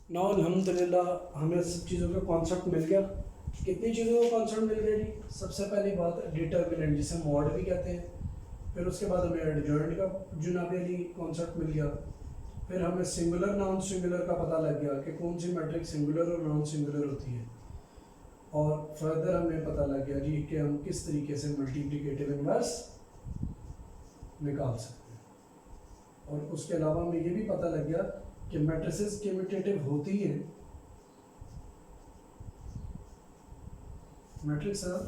ना अल्हम्दुलिल्लाह हमें सब चीज़ों का कॉन्सेप्ट मिल गया। कितनी चीज़ों का कॉन्सेप्ट मिल गया जी? सबसे पहली बात डिटर्मिनेंट जिसे मॉड भी कहते हैं। फिर उसके बाद हमें एडजॉइंट का जुनाबी अली कॉन्सेप्ट मिल गया। फिर हमें सिंगुलर नॉन सिंगुलर का पता लग गया कि कौन सी मैट्रिक सिंगुलर और नॉन सिंगुलर होती है। और फर्दर हमें पता लग गया जी कि हम किस तरीके से मल्टीप्लिकेटिव इनवर्स निकाल सकते हैं। और उसके अलावा हमें ये भी पता लग गया कि मैट्रिसेस कम्यूटेटिव होती हैं, matrix are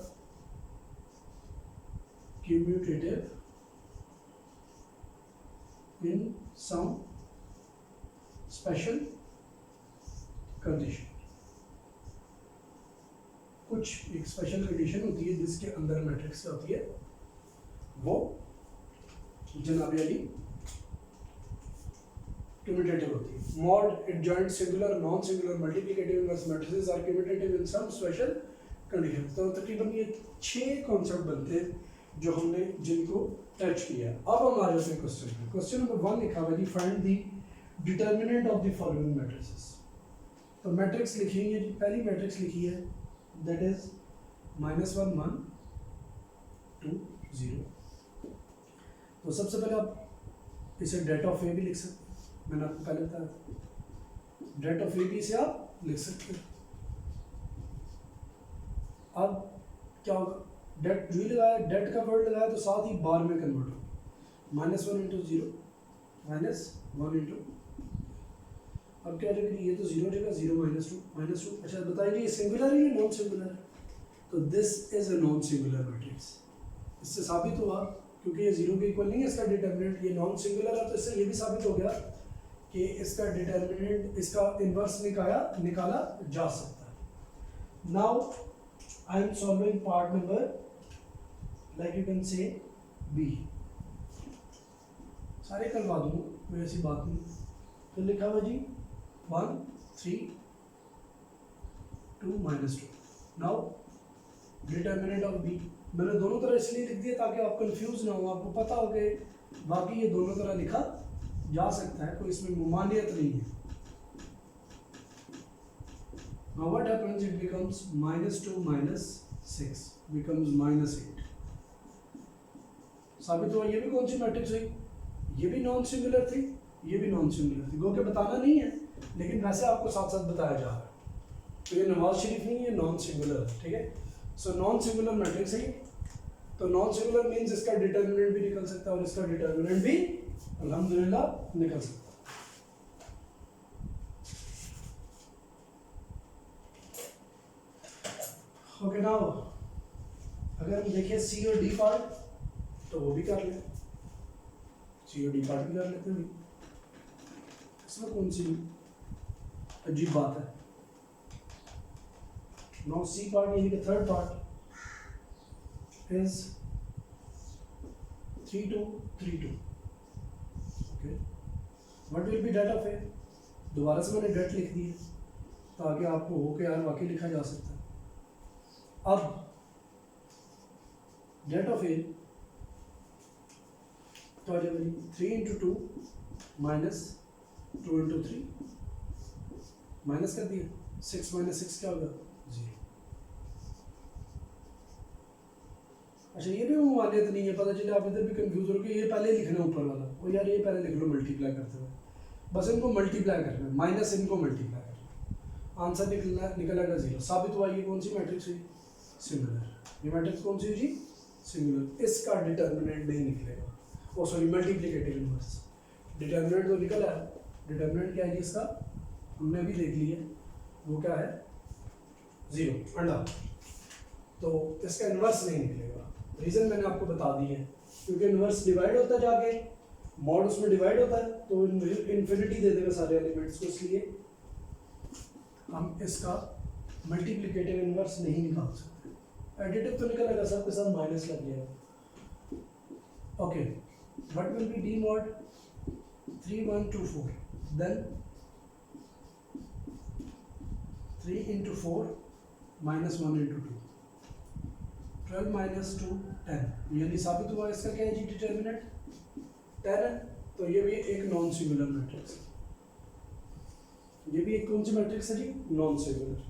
commutative in some special condition. कुछ एक स्पेशल कंडीशन होती है जिसके अंदर मैट्रिक्स क्या होती है, वो जनाबी अली कम्यूटेटिव होती है। Mod, adjoint, singular, non singular, multiplicative inverse matrices are commutative in some special condition. तो तकरीबन ये 6 कॉन्सेप्ट बनते हैं जो हमने जिनको टच किया। अब हमारे पास क्वेश्चन है। क्वेश्चन नंबर 1 लिखा हुआ जी, find the determinant of the following matrices. तो मैट्रिक्स लिखेंगे जी, पहली मैट्रिक्स लिखी है दैट इज -1 1 2 0। तो सबसे पहले आप इसे डेट ऑफ ए भी लिख सकते हैं, मैंने आपको पहले बताया था। डेट ऑफ ए भी इसे आप लिख सकते हैं। अब क्या होगा, डेट जो लगाया, डेट का वर्ड लगाया तो साथ ही बार में कन्वर्ट होगा। -1 इंटू 0 -1 इंटू, अब क्या जगह ये तो 0 जगह 0 -2 अच्छा बताइए ये सिंगुलर है या नॉन सिंगुलर है? तो this is a non singular matrix. इससे साबित हुआ क्योंकि ये 0 के इक्वल नहीं है इसका डिटर्मिनेंट, ये नॉन सिंगुलर है, तो इससे ये भी साबित हो गया कि इसका डिटर्मिनेंट, इसका इनवर्स निकाला जा सकता है। Now I am solving part number, like you can say B. सारे करवा दूंगा, कोई ऐसी बात नहीं। तो लिखा हुआ जी 1 3 2 -2। नाउ डिटर्मिनेंट ऑफ बी मैंने दोनों तरह इसलिए लिख दिया ताकि आप कंफ्यूज ना हो, आपको पता हो कि बाकी ये दोनों तरह लिखा जा सकता है, कोई इसमें ममानियत नहीं है। Now what happens, it becomes -2 -6 becomes -8। साबित हुआ ये भी कौन सी मैट्रिक्स हुई, ये भी नॉन सिंगुलर थी, ये भी नॉन सिंगुलर थी। गो के बताना नहीं है लेकिन वैसे आपको साथ साथ बताया जा रहा है। तो ये नवाज शरीफ नहीं है, नॉन सिंगुलर है, ठीक है। सो नॉन सिंगुलर मैट्रिक्स है। तो नॉन सिंगुलर मींस इसका डिटर्मिनेंट भी निकल सकता है और इसका डिटर्मिनेंट भी अल्हम्दुलिल्लाह निकल सकता है। ओके नाउ अगर हम देखें सी और डी पार्ट तो वो भी कर लें, सी और डी पार्ट भी कर लेते हैं। इसमें कौन सी अजीब बात है। नाउ सी पार्ट यानी कि third part is 3 2 3 2। Okay, what will be det of A? दोबारा से मैंने डेट लिख दी है ताकि आपको हो के यार वाकई लिखा जा सकता है। अब डेट ऑफ ए तो आ जाएगा 3 इंटू 2 -2 इंटू 3 माइनस कर दिया, 6 -6 क्या होगा 0। अच्छा ये भी मान्यत नहीं है, पता चले आप इधर भी कंफ्यूज हो कि ये पहले लिखना ऊपर वाला, और यार ये पहले लिख लो मल्टीप्लाई करते हुए, बस इनको मल्टीप्लाई करना है, माइनस इनको मल्टीप्लाई करना, आंसर निकलेगा 0। साबित हुआ ये कौन सी मैट्रिक्स हुई, सिंगुलर। ये मैट्रिक्स कौन सी हुई जी, सिंगुलर। इसका डिटर्मिनेंट नहीं निकलेगा, ओ सॉरी मल्टीप्लिकेटिव इनवर्स। डिटर्मिनेंट तो निकला है, डिटर्मिनेंट क्या है जी इसका, हमने अभी देख लिया, वो क्या है 0 अंडा। तो इसका इनवर्स नहीं निकलेगा। रीजन मैंने आपको बता दी है, क्योंकि इनवर्स डिवाइड होता है जाके, मॉड उसमें डिवाइड होता है तो इन्फिनिटी दे देगा सारे एलिमेंट्स को, इसलिए हम इसका मल्टीप्लिकेटिव इनवर्स नहीं निकाल सकते। एडिटिव तो निकलेगा, सबके साथ माइनस लग जाएगा। Okay, what will be D mod 3 1 2 4, then 3 into 4 -1 into 2, 12 - 2 10। यानी साबित हुआ इसका क्या है जी, डिटर्मिनेंट 10 है। तो ये भी एक नॉन सिंगुलर मैट्रिक्स है। ये भी एक कौन सी मैट्रिक्स है जी, नॉन सिंगुलर।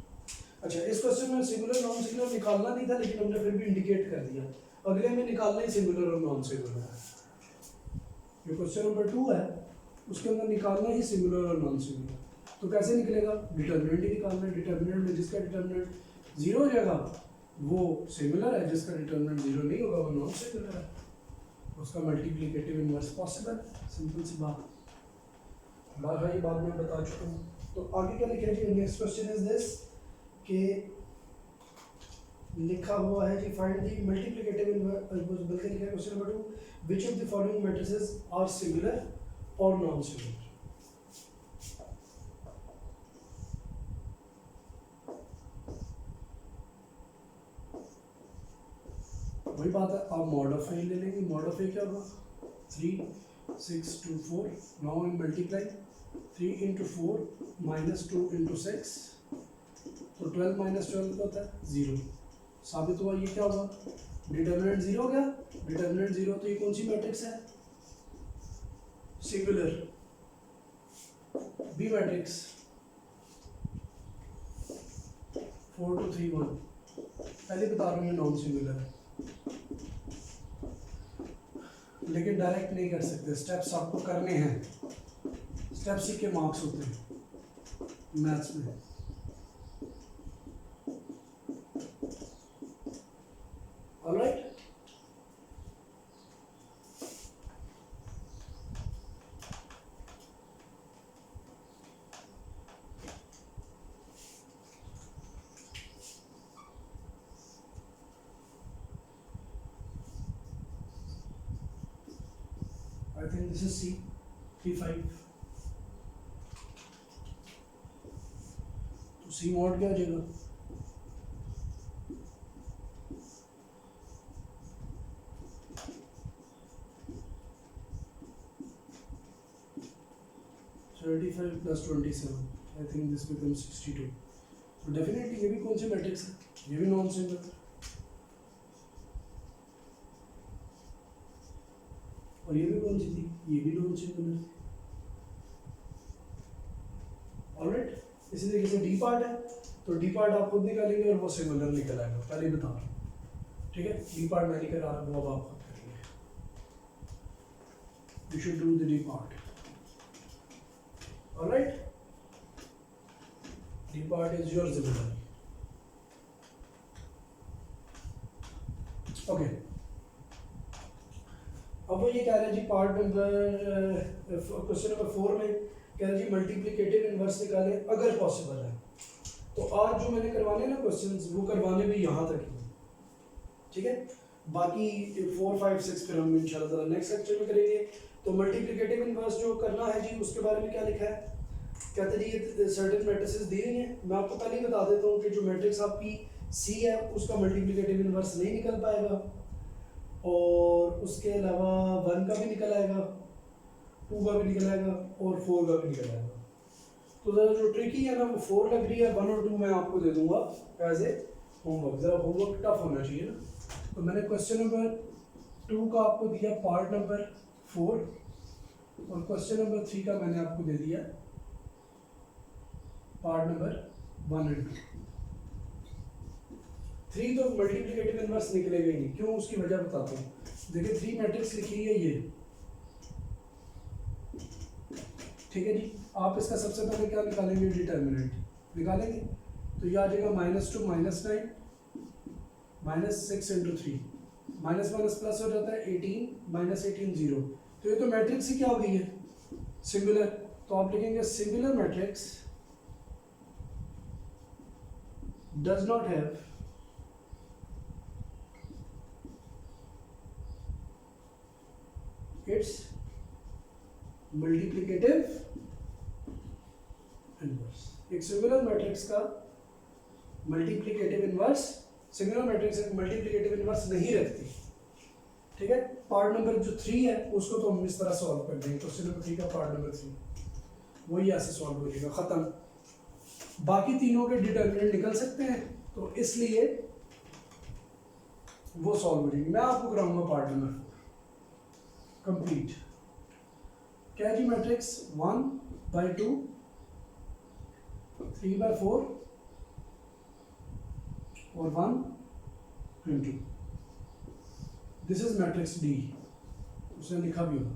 अच्छा, इस क्वेश्चन में सिंगुलर नॉन सिंगुलर निकालना नहीं था, लेकिन हमने फिर भी इंडिकेट कर दिया। अगले में निकालना ही सिंगुलर और नॉन सिंगुलर है। जो क्वेश्चन नंबर 2 है उसके अंदर निकालना ही सिंगुलर और नॉन सिंगुलर। तो कैसे निकलेगा, डिटर्मिनेंट ही निकालना है। डिटर्मिनेंट में जिसका डिटर्मिनेंट 0 हो जाएगा वो सिंगुलर है, जिसका डिटर्मिनेंट 0 नहीं होगा वो नॉन सिंगुलर है, उसका मल्टीप्लिकेटिव इनवर्स पॉसिबल। सिंपल सी बात, बारह ही बात मैं बता चुका हूँ। तो आगे क्या लिखा है जी, नेक्स्ट क्वेश्चन इज दिस कि लिखा हुआ है जी फाइंड द मल्टीप्लिकेटिव इनवर्स, बल्कि लिखा है question number 2 which of the following matrices are singular और नॉन सिंगुलर। वही बात है, आप मॉड ऑफ ए ले लेंगे। मॉड ऑफ ए क्या होगा, 3 6 2 4। Now in multiply 3 into 4 minus 2 into 6, तो 12 minus 12 क्या होता है 0। साबित हुआ ये क्या होगा, डिटर्मिनेंट 0 हो गया। डिटर्मिनेंट 0 तो ये कौन सी मैट्रिक्स है, सिंगुलर बी मैट्रिक्स 4 2 3 1। पहले बता रहा हूँ ये नॉन सिंगुलर है, लेकिन डायरेक्ट नहीं कर सकते, स्टेप्स आपको करने हैं। स्टेप्स ही के मार्क्स होते हैं मैथ्स में। Alright, I think this is C 3 5। तो C mod क्या हो जाएगा, $35 plus 27। I think this becomes 62। तो डेफिनेटली ये भी कौन सी मैट्रिक्स है, ये भी नॉन सिंगुलर, और ये भी कौन सी थी, ये भी नॉन सिंगुलर थी। ऑलराइट, इसी तरीके से डी पार्ट है, तो डी पार्ट आप खुद निकालेंगे और वो सिंगुलर निकल आएगा, पहले ही बता रहा हूँ। ठीक है, डी पार्ट मैं नहीं कर रहा, वो अब आप खुद करेंगे। You should do the D part. Alright, D part is your जिम्मेदारी। ओके, अब वो ये कह रहे हैं जी पार्ट नंबर क्वेश्चन नंबर 4 में कह रहे हैं जी मल्टीप्लिकेटिव इनवर्स निकालें अगर पॉसिबल है। तो आज जो मैंने करवाने ना क्वेश्चंस वो करवाने भी यहाँ तक ही, ठीक है। बाकी 4 5 6 फिर हम इंशाल्लाह नेक्स्ट लेक्चर में करेंगे। तो मल्टीप्लिकेटिव इनवर्स जो करना है जी उसके बारे में क्या लिखा है, कहते हैं जी ये सर्टेन मैट्रिसेस दी हुई हैं। मैं आपको पहले ही बता देता हूँ कि जो मैट्रिक्स आपकी सी है उसका मल्टीप्लिकेटिव इनवर्स नहीं निकल पाएगा, और उसके अलावा 1 का भी निकल आएगा, 2 का भी निकल आएगा और 4 का भी निकल आएगा। तो ज़रा जो ट्रिकी है ना वो 4 लग रही है, 1 और 2 मैं आपको दे दूंगा एज ए होमवर्क। ज़रा होमवर्क टफ होना चाहिए ना। तो मैंने क्वेश्चन नंबर 2 का आपको दिया पार्ट नंबर 4, और क्वेश्चन नंबर 3 का मैंने आपको दे दिया पार्ट नंबर 1 और 2। 3 तो मल्टीप्लिकेटिव इनवर्स निकलेगा ही नहीं, क्यों उसकी वजह बताता हूँ। देखिए 3 मैट्रिक्स लिखी है ये, ठीक है जी। आप इसका सबसे पहले क्या निकालेंगे, डिटर्मिनेंट निकालेंगे। तो ये आ जाएगा -2 -9 -6 × 3, माइनस माइनस प्लस हो जाता है 18 -18 0। तो ये तो मैट्रिक्स ही क्या हो गई है, सिंगुलर। तो आप लिखेंगे singular matrix does not have it's multiplicative inverse. एक सिंगुलर मैट्रिक्स का मल्टीप्लिकेटिव इनवर्स, सिंगुलर मैट्रिक्स एक मल्टीप्लिकेटिव इनवर्स नहीं रखती, ठीक है। पार्ट नंबर जो 3 है उसको तो हम इस तरह सॉल्व कर देंगे। क्वेश्चन नंबर 3 का पार्ट नंबर 3 वही ऐसे सॉल्व हो जाएगा, खत्म। बाकी तीनों के डिटर्मिनेंट निकल सकते हैं, तो इसलिए वो सॉल्व हो जाएंगे। मैं आपको कराऊंगा पार्ट नंबर 4 कंप्लीट। क्या जी मैट्रिक्स 1/2 3/4 और 1 into, this is matrix D, उसने लिखा भी होगा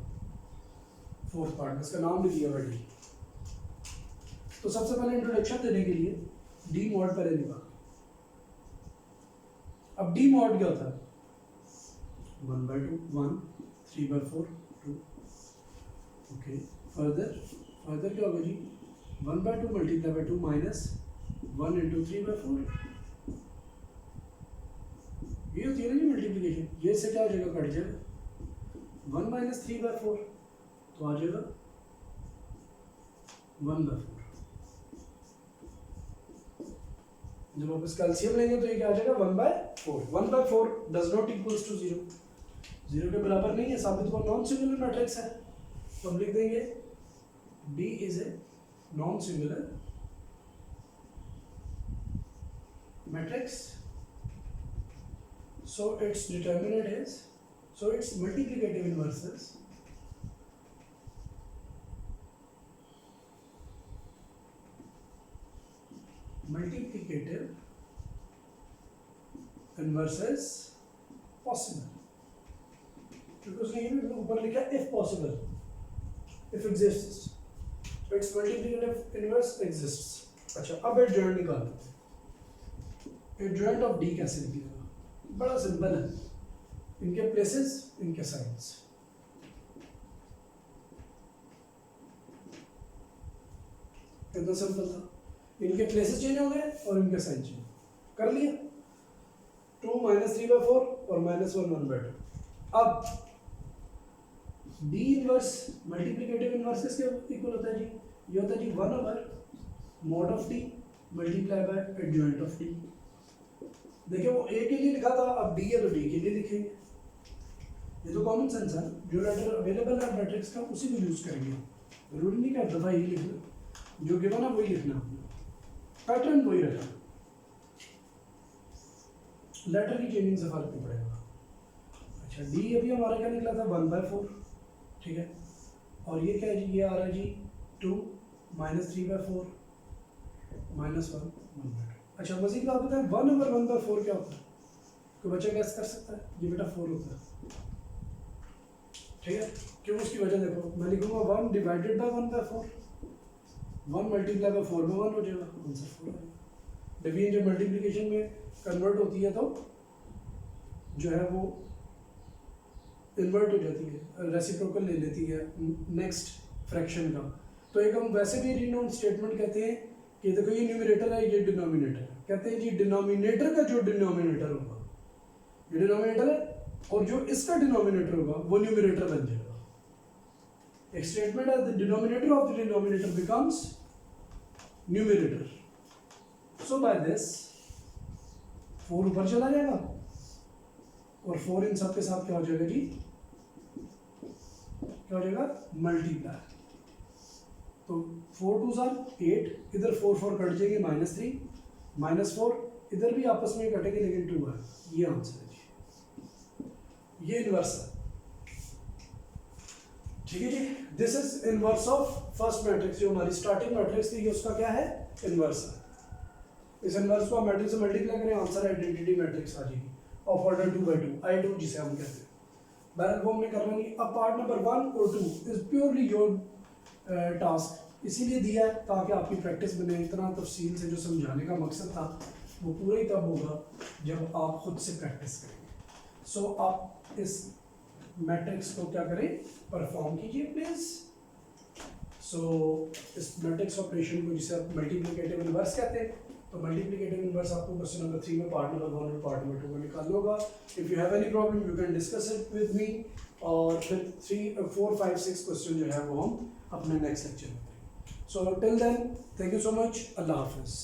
फोर्थ पार्ट में, इसका नाम भी दिया हुआ डी। तो सबसे पहले इंट्रोडक्शन देने के लिए डी मॉड पहले लिखा। अब डी मॉड क्या होता है? 1/2 1, 3/4 2। ओके, फर्दर क्या होगा जी? 1/2 मल्टीप्लाई बाई 2 माइनस 1 into 3/4। ये होती है ना जी मल्टीप्लीकेशन। ये से क्या हो जाएगा? कट जाएगा 1 माइनस 3/4, तो आ जाएगा 1/4। जब आप इसका एलसीएम लेंगे तो ये क्या आ जाएगा? 1/4। 1/4 डज नॉट इक्वल्स टू 0, 0 के बराबर नहीं है, साबित हुआ नॉन सिंगुलर मैट्रिक्स है। तो हम लिख देंगे D is a non singular matrix, so its determinant is, so its multiplicative inverses possible, क्योंकि उसने ये भी ऊपर लिखा if possible, if exists, its multiplicative inverse exists। अच्छा, अब एडजॉइंट निकालते हैं। एडजॉइंट ऑफ D कैसे निकलेगा? बड़ा सिंपल है, इनके प्लेसेस, इनके साइंस। कितना सिंपल था, इनके प्लेसेस चेंज हो गए और इनके साइन चेंज कर लिया। 2 माइनस 3/4 और माइनस 1 1/2। अब डी इनवर्स मल्टीप्लिकेटिव इनवर्स किसके इक्वल होता है जी? ये होता है जी 1/mod of D multiply by adjoint of D. देखिए वो ए के लिए लिखा था, अब डी है तो डी के लिए लिखेंगे। ये तो कॉमन सेंस है, जो लेटर अवेलेबल है मैट्रिक्स का उसी को यूज करेंगे। जरूरी नहीं कि हर दफा यही लिखना, जो गिवन है वही लिखना, पैटर्न वही रखना, लेटर की चेंजिंग से फर्क नहीं पड़ेगा। अच्छा, डी अभी हमारा क्या निकला था? 1/4, ठीक है। और ये क्या है जी? ये आ रहा है जी 2 माइनस 3/4 माइनस 1 1/2। अच्छा, मजीद बात बताएं, 1/1/4 क्या होता है? कोई बच्चा गैस कर सकता है? ये बेटा 4 होता है, ठीक है। क्यों? उसकी वजह देखो, मैं लिखूंगा 1 डिवाइडेड बाय 1/4, 1 मल्टीप्लाई बाय 4 में 1 हो जाएगा, आंसर 4 आएगा। डिवीजन जब मल्टीप्लिकेशन में कन्वर्ट होती है तो जो है वो इन्वर्ट हो जाती है, रेसिप्रोकल ले लेती है नेक्स्ट फ्रैक्शन का। तो एक हम वैसे भी रिनोन स्टेटमेंट कहते हैं कि देखो ये न्यूमरेटर है, ये डिनोमिनेटर है। कहते हैं जी डिनोमिनेटर का जो डिनोमिनेटर होगा, ये डिनोमिनेटर है, और जो इसका डिनोमिनेटर होगा वो न्यूमरेटर बन जाएगा। एक स्टेटमेंट है, the denominator of the denominator becomes numerator. So by this 4 ऊपर चला जाएगा और 4 इन सब के साथ क्या हो जाएगा जी? क्या हो जाएगा? मल्टीप्लाई। तो 4 2s are 8, इधर 4 4 कट जाएंगे, -3 -4, इधर भी आपस में कटेंगे लेकिन 2 है। ये आंसर है जी, ये इनवर्स है, ठीक है जी। This is inverse of first matrix, जो हमारी स्टार्टिंग मैट्रिक्स थी, ये उसका क्या है? इनवर्स है। इस इनवर्स को मैट्रिक्स से मल्टीप्लाई करें, आंसर आइडेंटिटी मैट्रिक्स आ जाएगी ऑफ ऑर्डर 2/2, I2 जिसे हम कहते हैं। बैरल फॉर्म में करना नहीं। अब पार्ट नंबर 1 और 2 इज प्योरली योर टास्क, इसीलिए दिया है ताकि आपकी प्रैक्टिस बने। इतना तफसील से जो समझाने का मकसद था वो पूरा ही तब होगा जब आप खुद से प्रैक्टिस करेंगे। सो आप इस मैट्रिक्स को क्या करें? परफॉर्म कीजिए प्लीज। सो इस मैट्रिक्स ऑपरेशन को जिसे आप मल्टीप्लिकेटिव इनवर्स कहते हैं, तो मल्टीप्लिकेटिव इनवर्स आपको क्वेश्चन नंबर 3 में पार्ट नंबर 1 और पार्ट नंबर 2 में निकालना होगा। If you have any problem you can discuss it with me, और फिर 3 4 5 6 क्वेश्चन जो है वो हम अपने नेक्स्ट लेक्चर में करेंगे। So till then, thank you so much, अल्लाह हाफिज़।